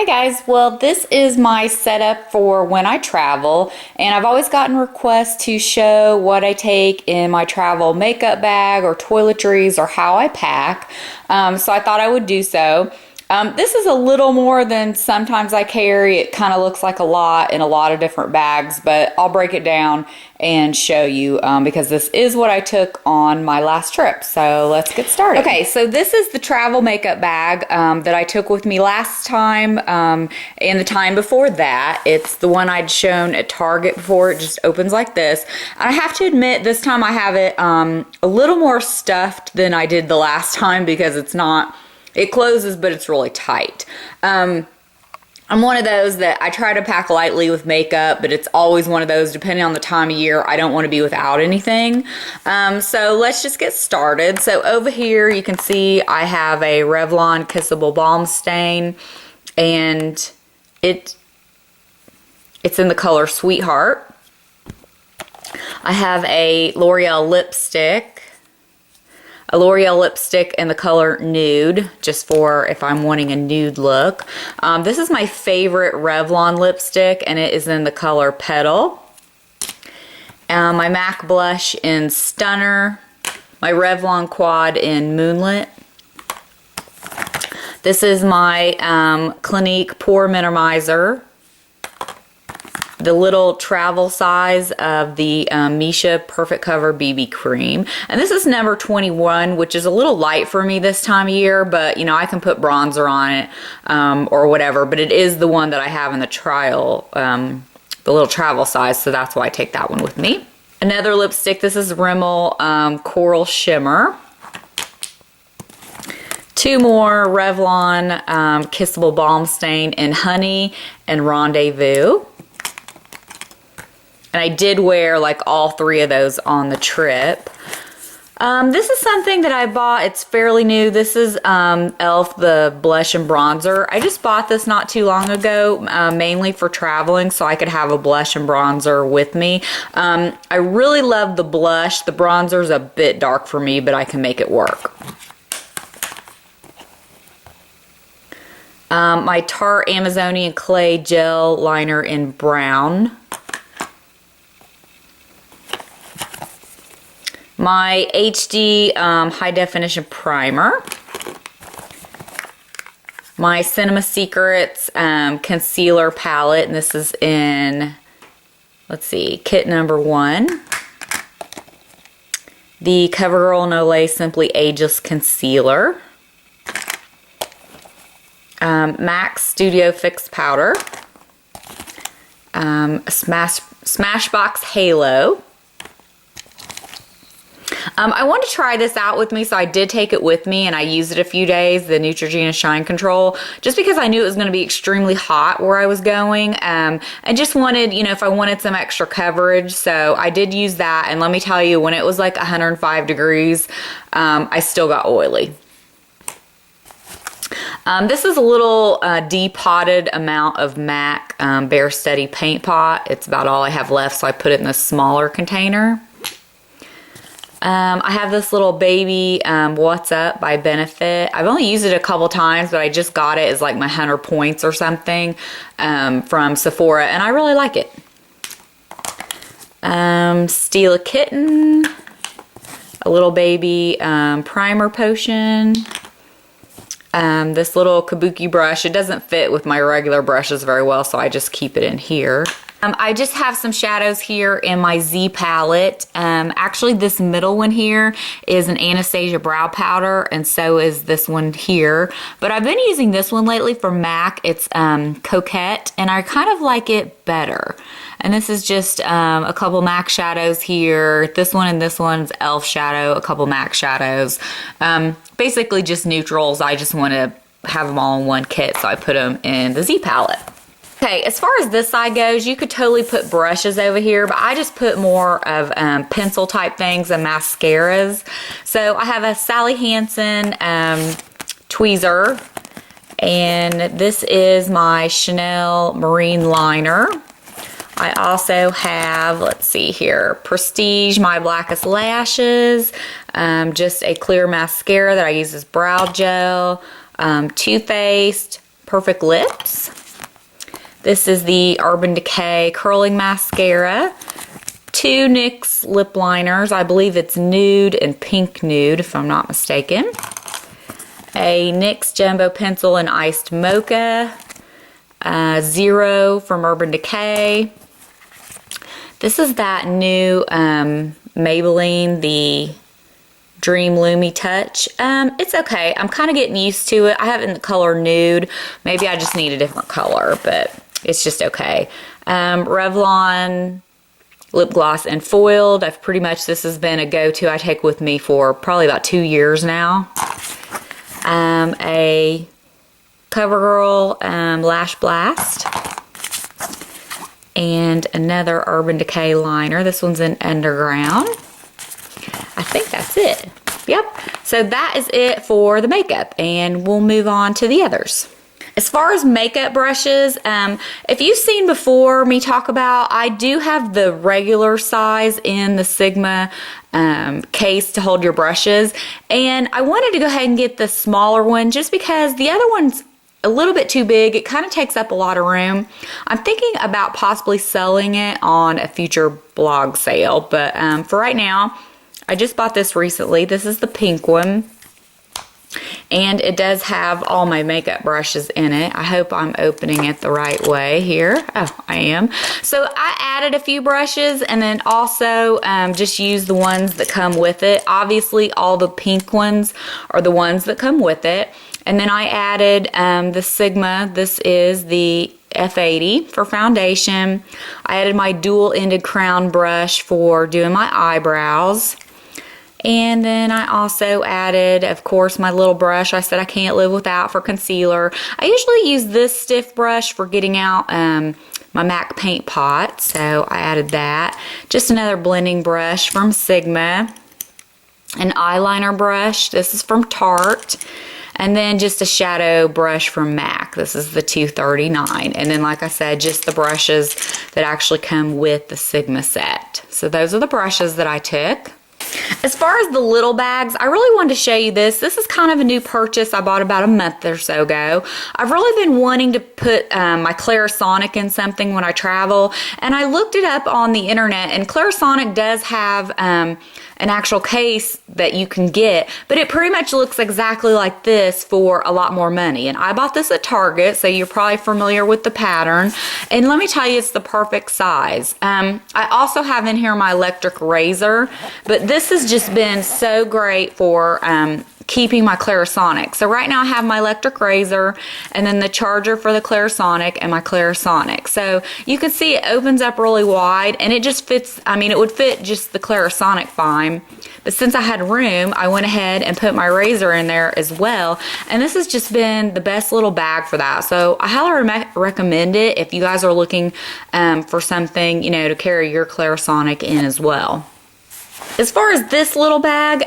Hi guys, well this is my setup for when I travel, and I've always gotten requests to show what I take in my travel makeup bag or toiletries or how I pack, so I thought I would do so. This is a little more than sometimes I carry. It kind of looks like a lot in a lot of different bags, but I'll break it down and show you because this is what I took on my last trip. So let's get started. Okay, so this is the travel makeup bag that I took with me last time and the time before that. It's the one I'd shown at Target before. It just opens like this. And I have to admit, this time I have it a little more stuffed than I did the last time because it's not... It closes, but it's really tight. I'm one of those that I try to pack lightly with makeup, but it's always one of those, depending on the time of year, I don't want to be without anything. So let's just get started. So over here, you can see I have a Revlon Kissable Balm Stain, and it's in the color Sweetheart. I have a L'Oreal lipstick. A L'Oreal lipstick in the color Nude, just for if I'm wanting a nude look. This is my favorite Revlon lipstick, and it is in the color Petal. My MAC blush in Stunner. My Revlon Quad in Moonlit. This is my Clinique Pore Minimizer. The little travel size of the Misha Perfect Cover BB Cream. And this is number 21, which is a little light for me this time of year, but you know, I can put bronzer on it or whatever, but it is the one that I have in the trial, the little travel size, so that's why I take that one with me. Another lipstick, this is Rimmel Coral Shimmer. Two more Revlon Kissable Balm Stain in Honey and Rendezvous. And I did wear like all three of those on the trip. This is something that I bought. It's fairly new. This is e.l.f. the blush and bronzer. I just bought this not too long ago, mainly for traveling, so I could have a blush and bronzer with me. I really love the blush. The bronzer's a bit dark for me, but I can make it work. My Tarte Amazonian Clay Gel Liner in Brown. My HD High Definition Primer. My Cinema Secrets Concealer Palette, and this is in, let's see, kit number 1. The CoverGirl No Simply Ageless Concealer. MAC Studio Fix Powder. Smashbox Halo. I wanted to try this out with me, so I did take it with me and I used it a few days, the Neutrogena Shine Control, just because I knew it was going to be extremely hot where I was going, and just wanted, you know, if I wanted some extra coverage, so I did use that, and let me tell you, when it was like 105 degrees, I still got oily. This is a little depotted amount of MAC Bare Steady Paint Pot. It's about all I have left, so I put it in a smaller container. I have this little baby What's Up by Benefit. I've only used it a couple times, but I just got it as like my 100 points or something from Sephora, and I really like it. Steal a Kitten. A little baby primer potion. This little kabuki brush. It doesn't fit with my regular brushes very well, so I just keep it in here. I just have some shadows here in my Z palette. Actually, this middle one here is an Anastasia brow powder, and so is this one here. But I've been using this one lately from MAC. It's Coquette, and I kind of like it better. And this is just a couple MAC shadows here. This one and this one's e.l.f. shadow, a couple MAC shadows. Basically just neutrals. I just want to have them all in one kit, so I put them in the Z palette. Okay, as far as this side goes, you could totally put brushes over here, but I just put more of pencil type things and mascaras. So I have a Sally Hansen tweezer, and this is my Chanel Marine Liner. I also have, let's see here, Prestige My Blackest Lashes, just a clear mascara that I use as brow gel, Too Faced Perfect Lips. This is the Urban Decay Curling Mascara. 2 NYX lip liners. I believe it's nude and pink nude, if I'm not mistaken. A NYX Jumbo Pencil in Iced Mocha. Zero from Urban Decay. This is that new Maybelline, the Dream Lumi Touch. It's okay. I'm kind of getting used to it. I have it in the color nude. Maybe I just need a different color, but it's just okay. Revlon lip gloss and foiled. This has been a go-to I take with me for probably about 2 years now. A CoverGirl Lash Blast. And another Urban Decay liner. This one's in Underground. I think that's it. Yep. So that is it for the makeup, and we'll move on to the others. As far as makeup brushes, if you've seen before me talk about, I do have the regular size in the Sigma case to hold your brushes, and I wanted to go ahead and get the smaller one just because the other one's a little bit too big. It kind of takes up a lot of room. I'm thinking about possibly selling it on a future blog sale, but for right now, I just bought this recently. This is the pink one. And it does have all my makeup brushes in it. I hope I'm opening it the right way here. Oh, I am. So I added a few brushes and then also just used the ones that come with it. Obviously, all the pink ones are the ones that come with it. And then I added the Sigma. This is the F80 for foundation. I added my dual-ended crown brush for doing my eyebrows. And then I also added, of course, my little brush I said I can't live without for concealer. I usually use this stiff brush for getting out my MAC paint pot, so I added that. Just another blending brush from Sigma. An eyeliner brush. This is from Tarte. And then just a shadow brush from MAC. This is the 239. And then, like I said, just the brushes that actually come with the Sigma set. So those are the brushes that I took. As far as the little bags, I really wanted to show you this. This is kind of a new purchase I bought about a month or so ago. I've really been wanting to put my Clarisonic in something when I travel, and I looked it up on the internet, and Clarisonic does have an actual case that you can get, but it pretty much looks exactly like this for a lot more money. And I bought this at Target, so you're probably familiar with the pattern. And let me tell you, it's the perfect size. I also have in here my electric razor, but this has just been so great for keeping my Clarisonic. So right now I have my electric razor and then the charger for the Clarisonic and my Clarisonic. So you can see it opens up really wide and it just fits, I mean it would fit just the Clarisonic fine. But since I had room, I went ahead and put my razor in there as well. And this has just been the best little bag for that. So I highly recommend it if you guys are looking for something, you know, to carry your Clarisonic in as well. As far as this little bag,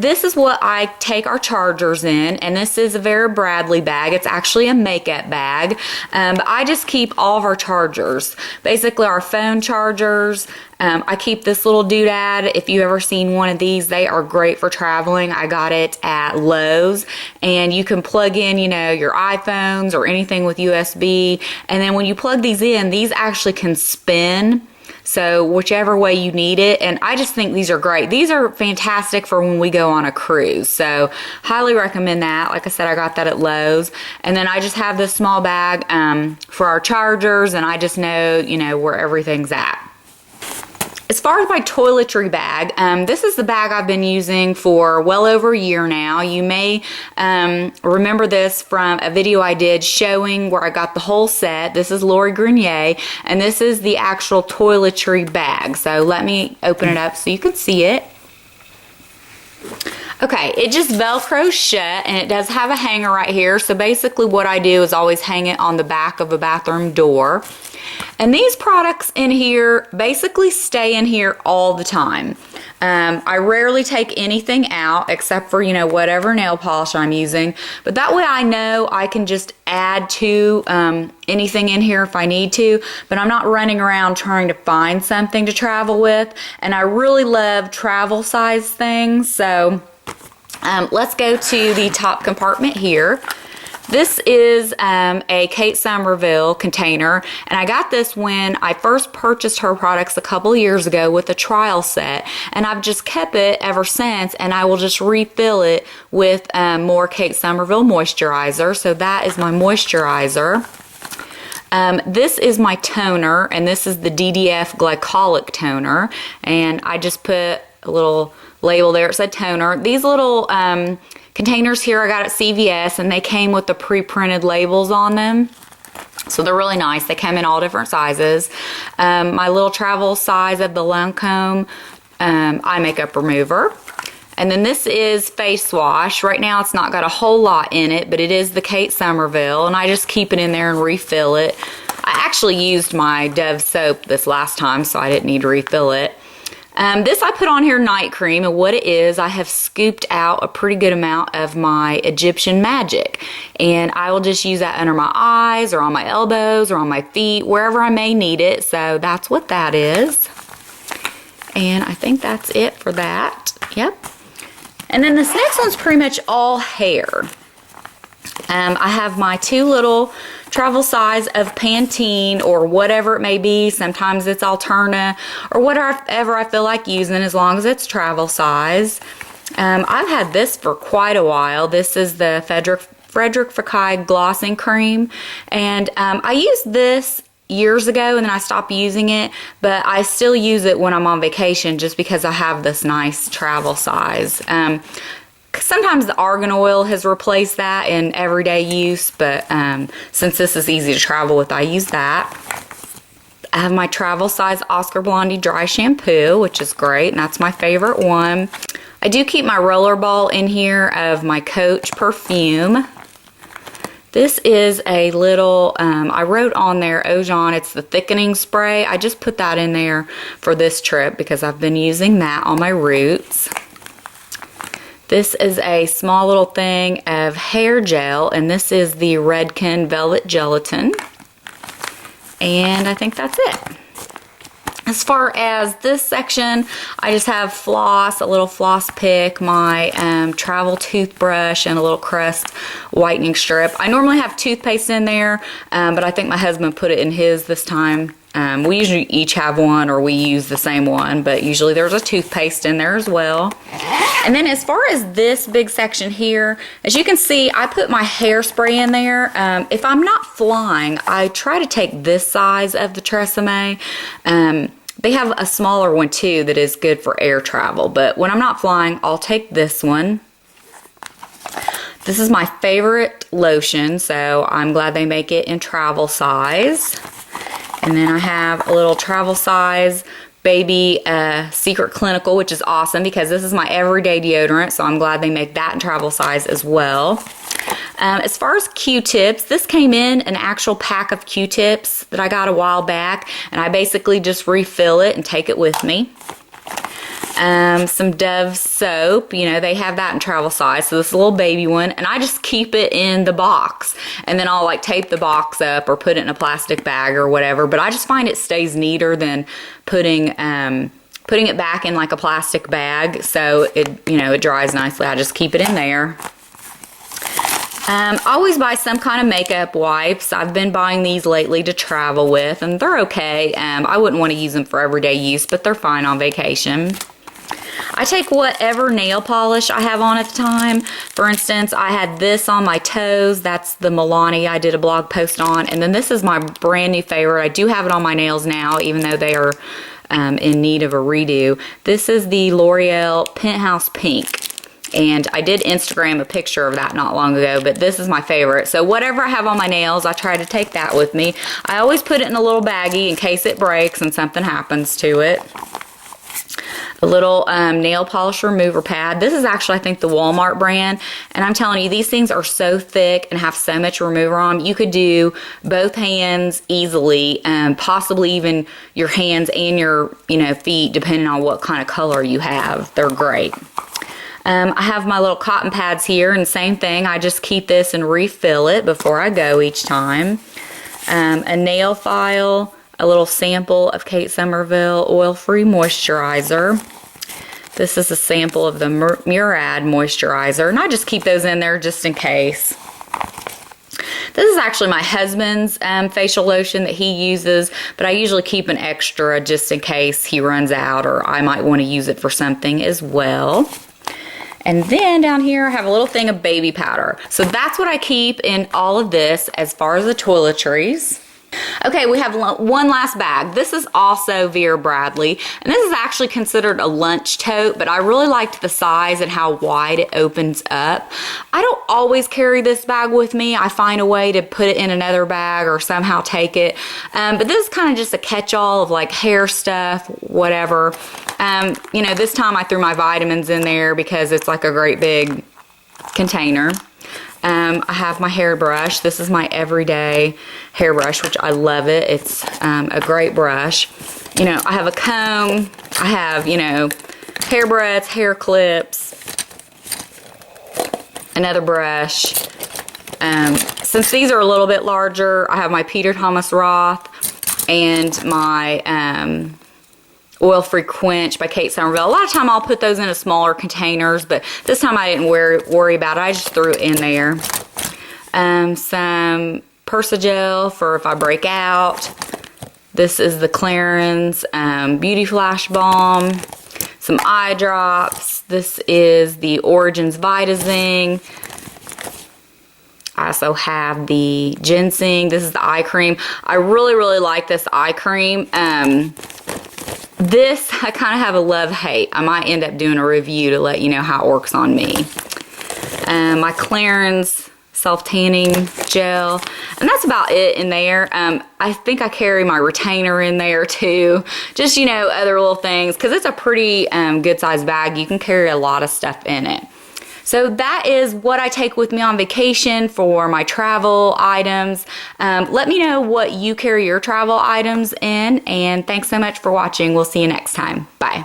this is what I take our chargers in, and this is a Vera Bradley bag. It's actually a makeup bag. I just keep all of our chargers, basically our phone chargers. I keep this little doodad. If you've ever seen one of these, they are great for traveling. I got it at Lowe's, and you can plug in, you know, your iPhones or anything with USB, and then when you plug these in, these actually can spin. So whichever way you need it, and I just think these are great. These are fantastic for when we go on a cruise. So highly recommend that. Like I said, I got that at Lowe's. And then I just have this small bag for our chargers, and I just know, you know, where everything's at. As far as my toiletry bag, this is the bag I've been using for well over a year now. You may remember this from a video I did showing where I got the whole set. This is Lori Grenier, and this is the actual toiletry bag. So let me open it up so you can see it. Okay, it just velcros shut, and it does have a hanger right here. So basically what I do is always hang it on the back of a bathroom door. And these products in here basically stay in here all the time. I rarely take anything out except for, you know, whatever nail polish I'm using. But that way I know I can just add to anything in here if I need to. But I'm not running around trying to find something to travel with. And I really love travel size things. So let's go to the top compartment here. This is a Kate Somerville container, and I got this when I first purchased her products a couple years ago with a trial set, and I've just kept it ever since, and I will just refill it with more Kate Somerville moisturizer. So that is my moisturizer. This is my toner, and this is the DDF glycolic toner, and I just put a little label there. It said toner. These little containers here I got at CVS, and they came with the pre-printed labels on them. So they're really nice. They come in all different sizes. My little travel size of the Lancome eye makeup remover. And then this is face wash. Right now it's not got a whole lot in it, but it is the Kate Somerville, and I just keep it in there and refill it. I actually used my Dove soap this last time, so I didn't need to refill it. This I put on here night cream, and what it is, I have scooped out a pretty good amount of my Egyptian magic, and I will just use that under my eyes or on my elbows or on my feet, wherever I may need it. So that's what that is, and I think that's it for that. Yep. And then this next one's pretty much all hair. I have my two little travel size of Pantene or whatever it may be. Sometimes it's Alterna or whatever I feel like using, as long as it's travel size. I've had this for quite a while. This is the Frederick Fekkai Glossing Cream, and I used this years ago and then I stopped using it, but I still use it when I'm on vacation just because I have this nice travel size. Sometimes the argan oil has replaced that in everyday use, but since this is easy to travel with, I use that. I have my travel size Oscar Blondie dry shampoo, which is great, and that's my favorite one. I do keep my roller ball in here of my Coach perfume. This is a little, I wrote on there, Ojon, it's the thickening spray. I just put that in there for this trip because I've been using that on my roots. This is a small little thing of hair gel, and this is the Redken Velvet Gelatin. And I think that's it. As far as this section, I just have floss, a little floss pick, my travel toothbrush, and a little Crest whitening strip. I normally have toothpaste in there, but I think my husband put it in his this time. We usually each have one, or we use the same one, but usually there's a toothpaste in there as well. And then as far as this big section here, as you can see, I put my hairspray in there. If I'm not flying, I try to take this size of the Tresemme. They have a smaller one too that is good for air travel, but when I'm not flying, I'll take this one. This is my favorite lotion, so I'm glad they make it in travel size. And then I have a little travel size baby Secret Clinical, which is awesome because this is my everyday deodorant, so I'm glad they make that in travel size as well. As far as Q-tips, this came in an actual pack of Q-tips that I got a while back, and I basically just refill it and take it with me. Some Dove soap, you know, they have that in travel size, so this little baby one, and I just keep it in the box, and then I'll like tape the box up or put it in a plastic bag or whatever, but I just find it stays neater than putting it back in like a plastic bag, so it, you know, it dries nicely. I just keep it in there. Always buy some kind of makeup wipes. I've been buying these lately to travel with, and they're okay. I wouldn't want to use them for everyday use, but they're fine on vacation. I take whatever nail polish I have on at the time. For instance, I had this on my toes. That's the Milani I did a blog post on. And then this is my brand new favorite. I do have it on my nails now, even though they are in need of a redo. This is the L'Oreal Penthouse Pink. And I did Instagram a picture of that not long ago, but this is my favorite. So whatever I have on my nails, I try to take that with me. I always put it in a little baggie in case it breaks and something happens to it. A little nail polish remover pad. This is actually, I think, the Walmart brand. And I'm telling you, these things are so thick and have so much remover on them. You could do both hands easily, possibly even your hands and your feet, depending on what kind of color you have. They're great. I have my little cotton pads here, and same thing. I just keep this and refill it before I go each time. A nail file. A little sample of Kate Somerville oil-free moisturizer. This is a sample of the Murad moisturizer, and I just keep those in there just in case. This is actually my husband's facial lotion that he uses, but I usually keep an extra just in case he runs out or I might want to use it for something as well. And then down here I have a little thing of baby powder. So that's what I keep in all of this as far as the toiletries. Okay, we have one last bag. This is also Vera Bradley, and this is actually considered a lunch tote, but I really liked the size and how wide it opens up. I don't always carry this bag with me. I find a way to put it in another bag or somehow take it, but this is kind of just a catch-all of like hair stuff, whatever. You know, this time I threw my vitamins in there because it's like a great big container. I have my hairbrush. This is my everyday hairbrush, which I love it. It's a great brush. You know, I have a comb. I have, you know, hairbreadths, hair clips, another brush. Since these are a little bit larger, I have my Peter Thomas Roth and my Oil-Free Quench by Kate Somerville. A lot of time I'll put those into smaller containers, but this time I didn't worry about it. I just threw it in there. Some Persagel for if I break out. This is the Clarins Beauty Flash Balm. Some eye drops. This is the Origins Vitazing. I also have the ginseng. This is the eye cream. I really like this eye cream. This, I kind of have a love-hate. I might end up doing a review to let you know how it works on me. My Clarins self-tanning gel. And that's about it in there. I think I carry my retainer in there too. Just, you know, other little things. Because it's a pretty good-sized bag. You can carry a lot of stuff in it. So that is what I take with me on vacation for my travel items. Let me know what you carry your travel items in, and thanks so much for watching. We'll see you next time. Bye.